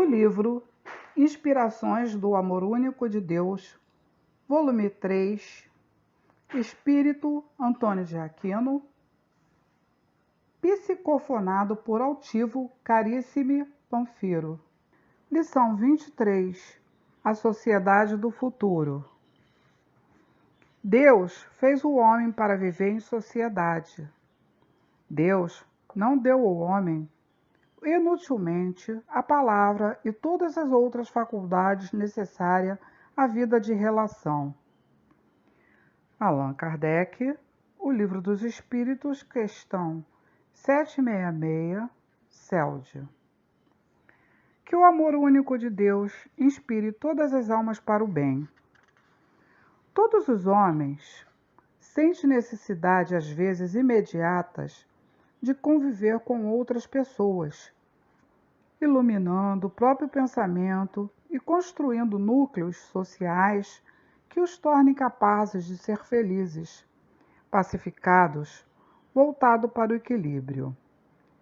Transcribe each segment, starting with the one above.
do livro Inspirações do Amor Único de Deus, volume 3, Espírito Antônio de Aquino, psicofonado por Altivo Carissime Panfiro. Lição 23, A Sociedade do Futuro. Deus fez o homem para viver em sociedade. Deus não deu ao homem inutilmente a palavra e todas as outras faculdades necessárias à vida de relação. Allan Kardec, O Livro dos Espíritos, questão 766, Celde. Que o amor único de Deus inspire todas as almas para o bem. Todos os homens sentem necessidade, às vezes imediatas, de conviver com outras pessoas, iluminando o próprio pensamento e construindo núcleos sociais que os tornem capazes de ser felizes, pacificados, voltados para o equilíbrio.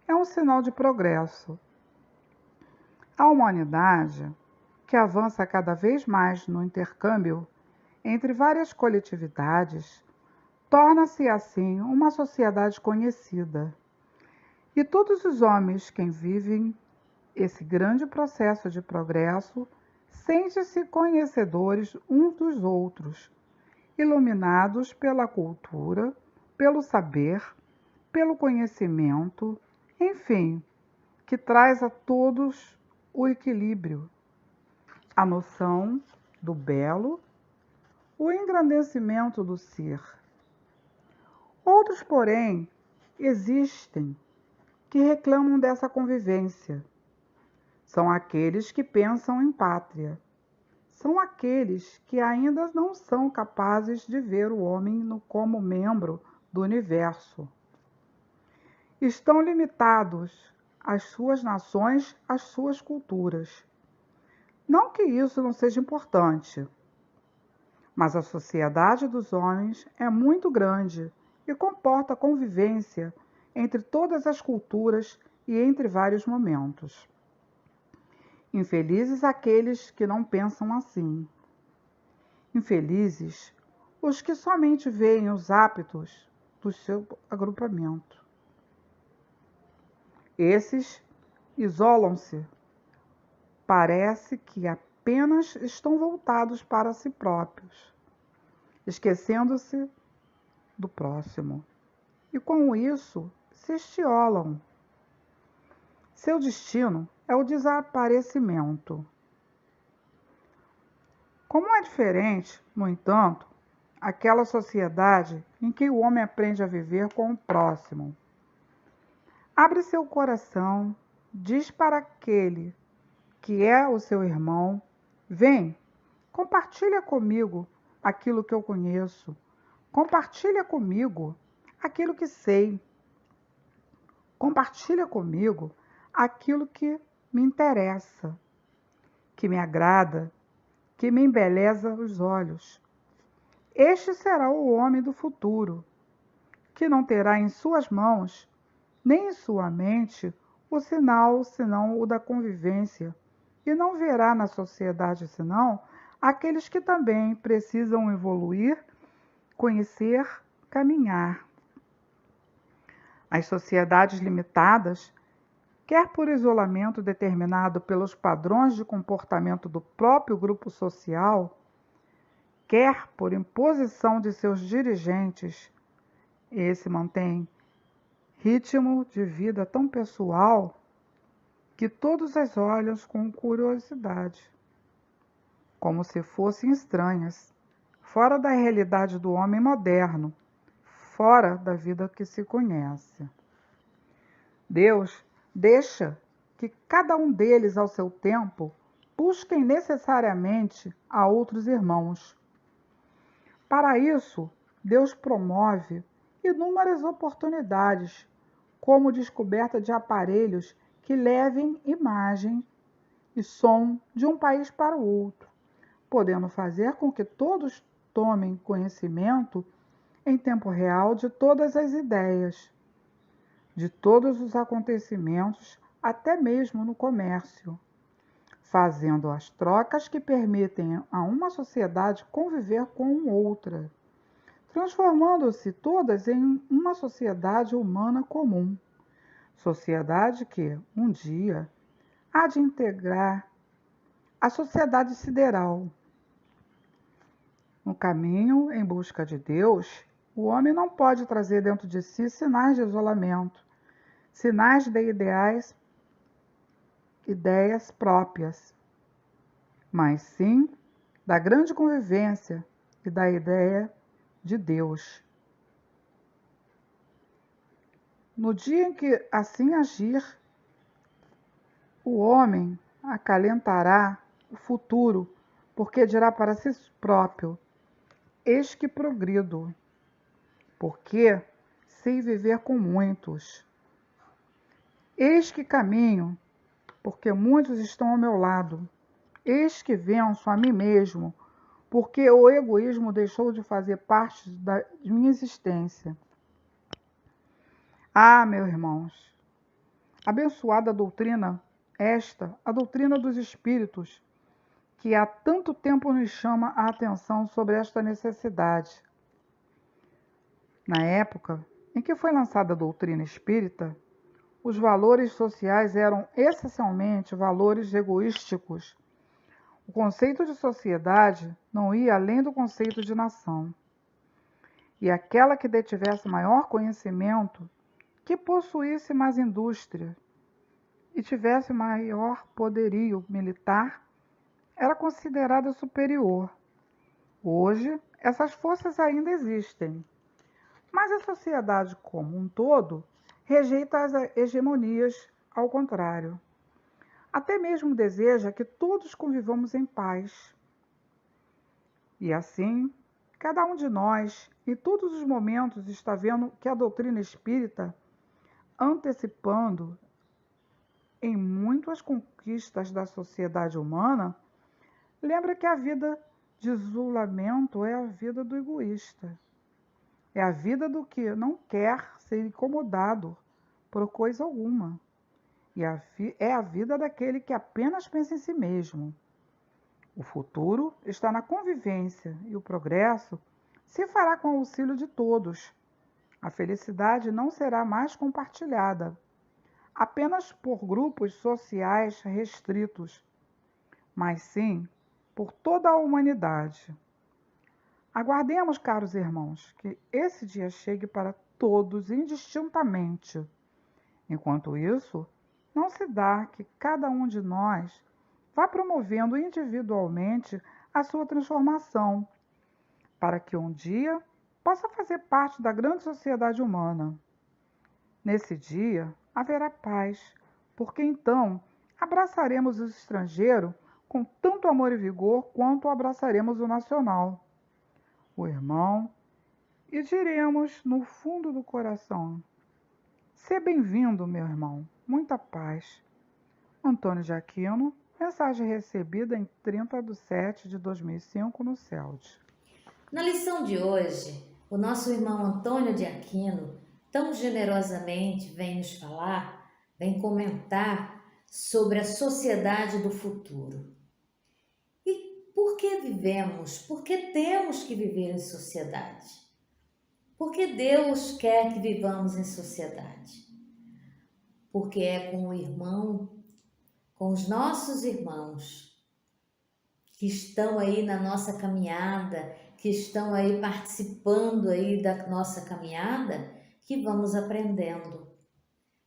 É um sinal de progresso. A humanidade, que avança cada vez mais no intercâmbio entre várias coletividades, torna-se assim uma sociedade conhecida. E todos os homens que vivem esse grande processo de progresso sentem-se conhecedores uns dos outros, iluminados pela cultura, pelo saber, pelo conhecimento, enfim, que traz a todos o equilíbrio, a noção do belo, o engrandecimento do ser. Outros, porém, existem que reclamam dessa convivência. São aqueles que pensam em pátria. São aqueles que ainda não são capazes de ver o homem como membro do universo. Estão limitados às suas nações, às suas culturas. Não que isso não seja importante, mas a sociedade dos homens é muito grande e comporta convivência entre todas as culturas e entre vários momentos. Infelizes aqueles que não pensam assim. Infelizes os que somente veem os hábitos do seu agrupamento. Esses isolam-se. Parece que apenas estão voltados para si próprios, esquecendo-se do próximo. E com isso se estiolam. Seu destino é o desaparecimento. Como é diferente, no entanto, aquela sociedade em que o homem aprende a viver com o próximo. Abre seu coração, diz para aquele que é o seu irmão: vem, compartilha comigo aquilo que eu conheço, compartilha comigo aquilo que sei, compartilha comigo aquilo que me interessa, que me agrada, que me embeleza os olhos. Este será o homem do futuro, que não terá em suas mãos, nem em sua mente, o sinal senão o da convivência, e não verá na sociedade senão aqueles que também precisam evoluir, conhecer, caminhar. As sociedades limitadas, quer por isolamento determinado pelos padrões de comportamento do próprio grupo social, quer por imposição de seus dirigentes, esse mantém ritmo de vida tão pessoal que todos as olham com curiosidade, como se fossem estranhas, fora da realidade do homem moderno, fora da vida que se conhece. Deus deixa que cada um deles, ao seu tempo, busquem necessariamente a outros irmãos. Para isso, Deus promove inúmeras oportunidades, como descoberta de aparelhos que levem imagem e som de um país para o outro, podendo fazer com que todos tomem conhecimento em tempo real de todas as ideias, de todos os acontecimentos, até mesmo no comércio. fazendo as trocas que permitem a uma sociedade conviver com outra, transformando-se todas em uma sociedade humana comum, sociedade que, um dia, há de integrar a sociedade sideral. No caminho em busca de Deus, o homem não pode trazer dentro de si sinais de isolamento, sinais de ideias próprias, mas sim da grande convivência e da ideia de Deus. No dia em que assim agir, o homem acalentará o futuro, porque dirá para si próprio: eis que progrido, porque sei viver com muitos. Eis que caminho, porque muitos estão ao meu lado. Eis que venço a mim mesmo, porque o egoísmo deixou de fazer parte de minha existência. Ah, meus irmãos, abençoada doutrina esta, a doutrina dos espíritos, que há tanto tempo nos chama a atenção sobre esta necessidade. Na época em que foi lançada a doutrina espírita, os valores sociais eram essencialmente valores egoísticos. O conceito de sociedade não ia além do conceito de nação. E aquela que detivesse maior conhecimento, que possuísse mais indústria e tivesse maior poderio militar, era considerada superior. Hoje, essas forças ainda existem, mas a sociedade como um todo rejeita as hegemonias, ao contrário. Até mesmo deseja que todos convivamos em paz. E assim, cada um de nós, em todos os momentos, está vendo que a doutrina espírita, antecipando em muito as conquistas da sociedade humana, lembra que a vida de isolamento é a vida do egoísta. É a vida do que não quer ser incomodado por coisa alguma. E é a vida daquele que apenas pensa em si mesmo. O futuro está na convivência e o progresso se fará com o auxílio de todos. A felicidade não será mais compartilhada apenas por grupos sociais restritos, mas sim por toda a humanidade. Aguardemos, caros irmãos, que esse dia chegue para todos indistintamente. Enquanto isso, não se dá que cada um de nós vá promovendo individualmente a sua transformação, para que um dia possa fazer parte da grande sociedade humana. Nesse dia haverá paz, porque então abraçaremos o estrangeiro com tanto amor e vigor quanto abraçaremos o nacional, o irmão, e diremos no fundo do coração: seja bem-vindo, meu irmão, muita paz. Antônio de Aquino, mensagem recebida em 30/7/2005 no CELD. Na lição de hoje, o nosso irmão Antônio de Aquino tão generosamente vem nos falar, vem comentar sobre a sociedade do futuro. E por que vivemos? Por que temos que viver em sociedade? Por que Deus quer que vivamos em sociedade? Porque é com o irmão, com os nossos irmãos que estão aí na nossa caminhada, que estão aí participando aí da nossa caminhada, que vamos aprendendo.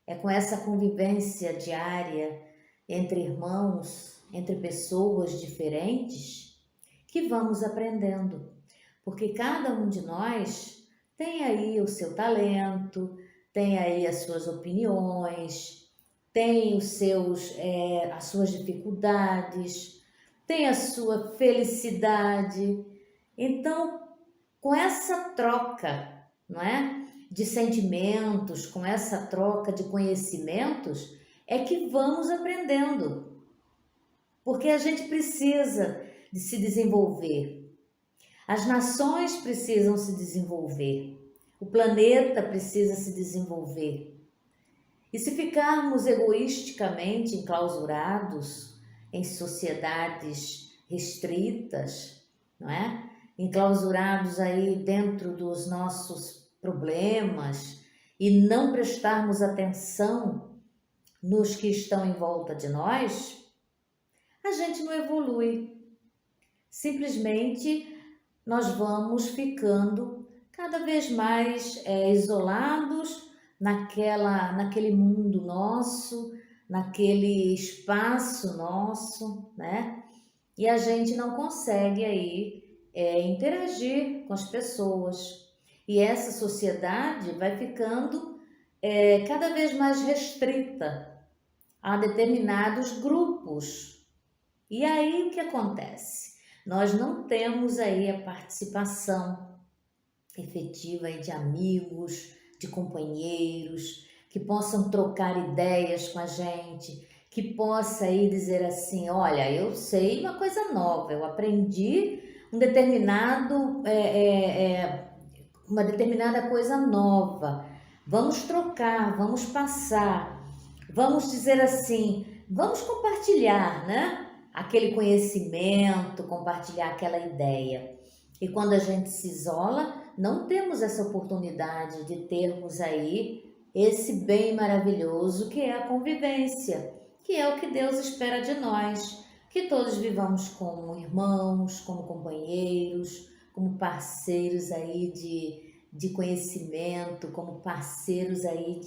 É com essa convivência diária entre irmãos, entre pessoas diferentes, que vamos aprendendo. Porque cada um de nós tem aí o seu talento, tem aí as suas opiniões, tem as suas dificuldades, tem a sua felicidade. Então, com essa troca, não é, de sentimentos, com essa troca de conhecimentos, é que vamos aprendendo. Porque a gente precisa de se desenvolver. As nações precisam se desenvolver. O planeta precisa se desenvolver. E se ficarmos egoisticamente enclausurados em sociedades restritas, não é? Enclausurados aí dentro dos nossos problemas e não prestarmos atenção nos que estão em volta de nós, a gente não evolui. Simplesmente nós vamos ficando cada vez mais isolados naquele mundo nosso, naquele espaço nosso, né? E a gente não consegue aí interagir com as pessoas. E essa sociedade vai ficando cada vez mais restrita a determinados grupos. E aí o que acontece? Nós não temos aí a participação efetiva aí de amigos, de companheiros, que possam trocar ideias com a gente, que possa aí dizer assim, olha, eu sei uma coisa nova, eu aprendi uma determinada coisa nova, vamos trocar, vamos passar, vamos dizer assim, vamos compartilhar, né? Aquele conhecimento, compartilhar aquela ideia. E quando a gente se isola, não temos essa oportunidade de termos aí esse bem maravilhoso que é a convivência, que é o que Deus espera de nós, que todos vivamos como irmãos, como companheiros, como parceiros aí de conhecimento, como parceiros aí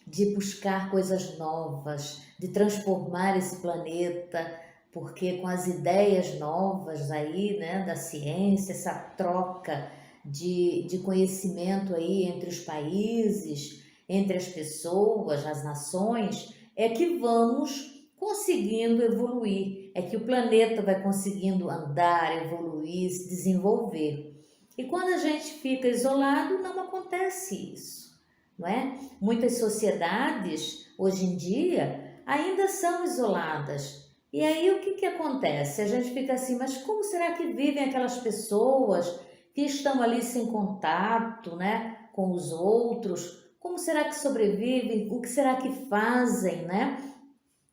de buscar coisas novas, de transformar esse planeta, porque com as ideias novas aí, né, da ciência, essa troca de conhecimento aí entre os países, entre as pessoas, as nações, é que vamos conseguindo evoluir, é que o planeta vai conseguindo andar, evoluir, se desenvolver. E quando a gente fica isolado, não acontece isso, não é? Muitas sociedades, hoje em dia, ainda são isoladas. E aí o que acontece? A gente fica assim, mas como será que vivem aquelas pessoas que estão ali sem contato, né, com os outros? Como será que sobrevivem? O que será que fazem, né?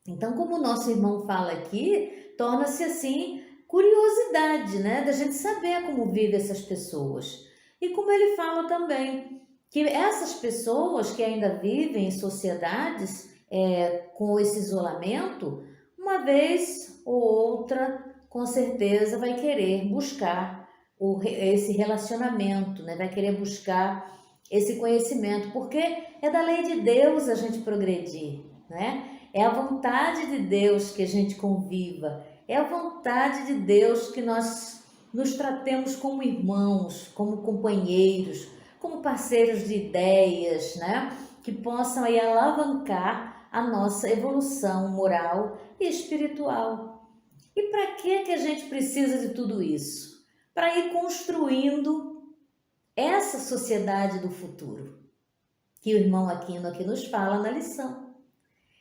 Então, como o nosso irmão fala aqui, torna-se assim curiosidade, né, da gente saber como vivem essas pessoas. E como ele fala também, que essas pessoas que ainda vivem em sociedades com esse isolamento, uma vez ou outra, com certeza vai querer buscar esse relacionamento, né? Vai querer buscar esse conhecimento, porque é da lei de Deus a gente progredir, né? É a vontade de Deus que a gente conviva, é a vontade de Deus que nós nos tratemos como irmãos, como companheiros, como parceiros de ideias, né? Que possam aí alavancar a nossa evolução moral e espiritual. E para que a gente precisa de tudo isso? Para ir construindo essa sociedade do futuro, que o irmão Aquino aqui nos fala na lição.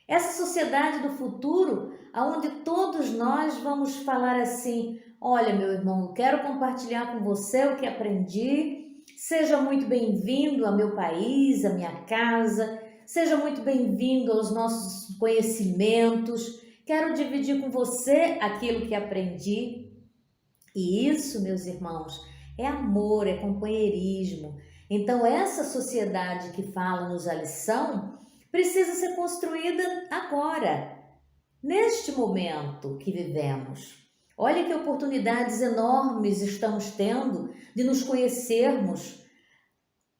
Essa sociedade do futuro, onde todos nós vamos falar assim, olha meu irmão, eu quero compartilhar com você o que aprendi, seja muito bem-vindo ao meu país, à minha casa, seja muito bem-vindo aos nossos conhecimentos, quero dividir com você aquilo que aprendi. E isso, meus irmãos, é amor, é companheirismo. Então, essa sociedade que fala-nos a lição precisa ser construída agora, neste momento que vivemos. Olha que oportunidades enormes estamos tendo de nos conhecermos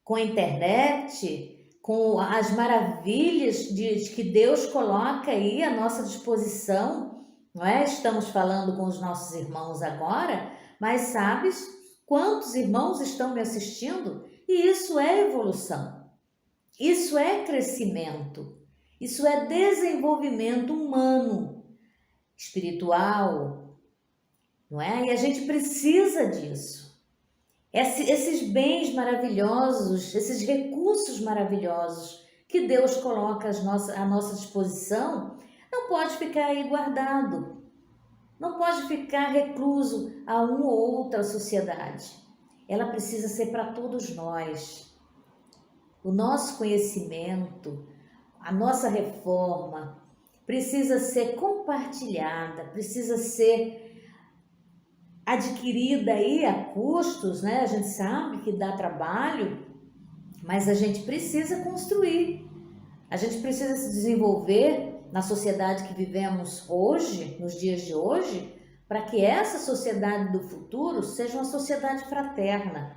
com a internet, com as maravilhas que Deus coloca aí à nossa disposição, não é? Estamos falando com os nossos irmãos agora, mas sabes quantos irmãos estão me assistindo? E isso é evolução, isso é crescimento, isso é desenvolvimento humano, espiritual, não é? E a gente precisa disso. Esses bens maravilhosos, esses recursos maravilhosos que Deus coloca à nossa disposição, não pode ficar aí guardado, não pode ficar recluso a uma ou outra sociedade. Ela precisa ser para todos nós. O nosso conhecimento, a nossa reforma, precisa ser compartilhada, precisa ser adquirida aí a custos, né? A gente sabe que dá trabalho, mas a gente precisa construir. A gente precisa se desenvolver na sociedade que vivemos hoje, nos dias de hoje, para que essa sociedade do futuro seja uma sociedade fraterna.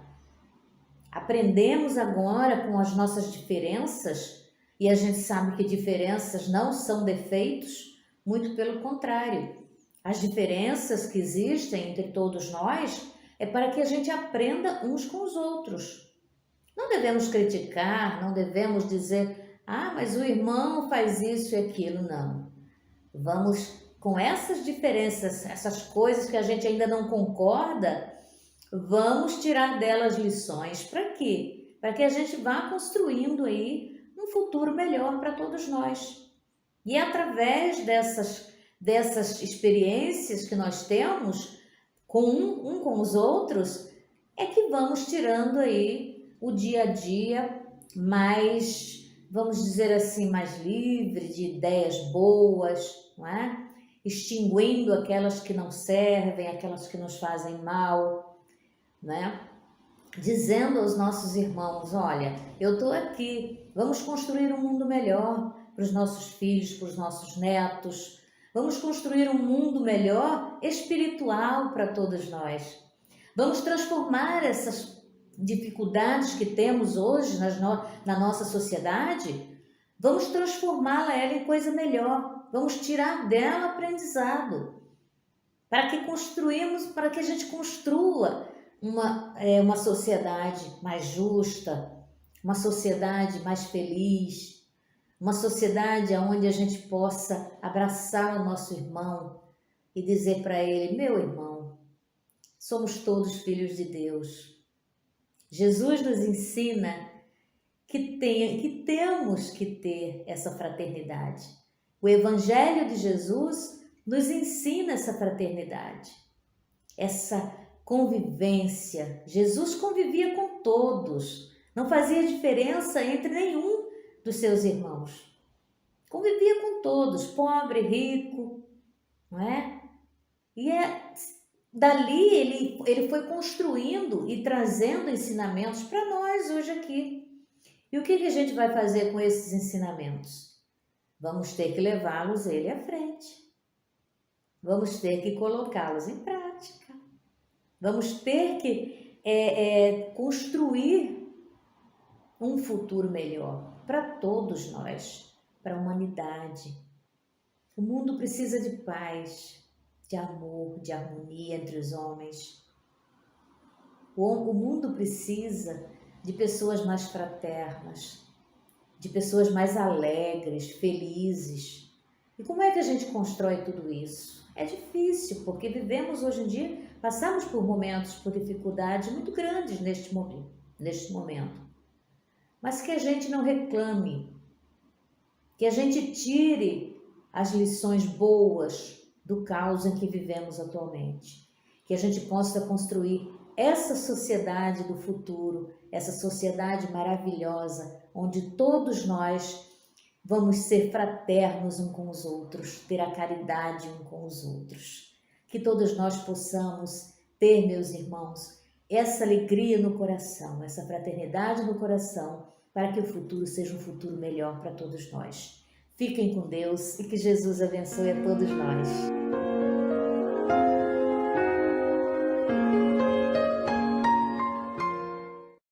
Aprendemos agora com as nossas diferenças, e a gente sabe que diferenças não são defeitos, muito pelo contrário. As diferenças que existem entre todos nós é para que a gente aprenda uns com os outros. Não devemos criticar, não devemos dizer, mas o irmão faz isso e aquilo, não. Vamos, com essas diferenças, essas coisas que a gente ainda não concorda, vamos tirar delas lições. Para quê? Para que a gente vá construindo aí um futuro melhor para todos nós. E através dessas experiências que nós temos com um com os outros, é que vamos tirando aí o dia a dia mais, vamos dizer assim, mais livre de ideias boas, não é? Extinguindo aquelas que não servem, aquelas que nos fazem mal, né? Dizendo aos nossos irmãos, olha, eu estou aqui, vamos construir um mundo melhor para os nossos filhos, para os nossos netos, vamos construir um mundo melhor espiritual para todos nós. Vamos transformar essas dificuldades que temos hoje na nossa sociedade, vamos transformá-la em coisa melhor, vamos tirar dela aprendizado, para que a gente construa uma sociedade mais justa, uma sociedade mais feliz, uma sociedade onde a gente possa abraçar o nosso irmão e dizer para ele, meu irmão, somos todos filhos de Deus. Jesus nos ensina que temos que ter essa fraternidade. O Evangelho de Jesus nos ensina essa fraternidade, essa convivência. Jesus convivia com todos, não fazia diferença entre nenhum dos seus irmãos. Convivia com todos, pobre, rico, não é? E dali ele foi construindo e trazendo ensinamentos para nós hoje aqui. E o que a gente vai fazer com esses ensinamentos? Vamos ter que levá-los ele à frente. Vamos ter que colocá-los em prática. Vamos ter que construir um futuro melhor para todos nós, para a humanidade. O mundo precisa de paz, de amor, de harmonia entre os homens. O mundo precisa de pessoas mais fraternas, de pessoas mais alegres, felizes. E como é que a gente constrói tudo isso? É difícil, porque vivemos hoje em dia, passamos por momentos, por dificuldades muito grandes neste momento. Mas que a gente não reclame, que a gente tire as lições boas do caos em que vivemos atualmente. Que a gente possa construir essa sociedade do futuro, essa sociedade maravilhosa, onde todos nós vamos ser fraternos uns com os outros, ter a caridade uns com os outros. Que todos nós possamos ter, meus irmãos, essa alegria no coração, essa fraternidade no coração, para que o futuro seja um futuro melhor para todos nós. Fiquem com Deus e que Jesus abençoe a todos nós.